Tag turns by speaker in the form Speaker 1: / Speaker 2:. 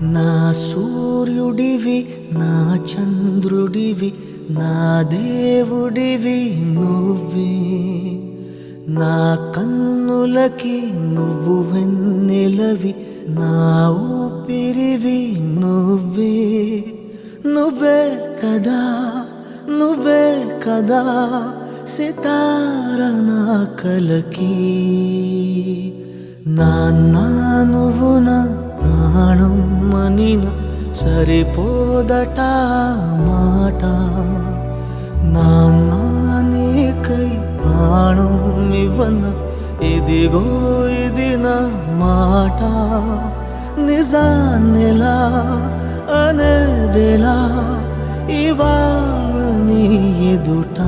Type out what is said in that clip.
Speaker 1: నా సూర్యుడివి నా చంద్రుడివి నా దేవుడివి నువ్వే నా కన్నులకి నువ్వు వెన్నెలవి నా ఊపిరివి నువ్వే నువ్వే కదా నువ్వే కదా సితార నా కలకి నాన్న నువ్వు నా ప్రాణం మనిన సరిపోదట మాట నాన్న నీకై ప్రాణం ఇవ్వన ఇదిగో ఇది నా మాట నిజాన్నెలా అనేదెలా ఇవాళ నీ ఎదుట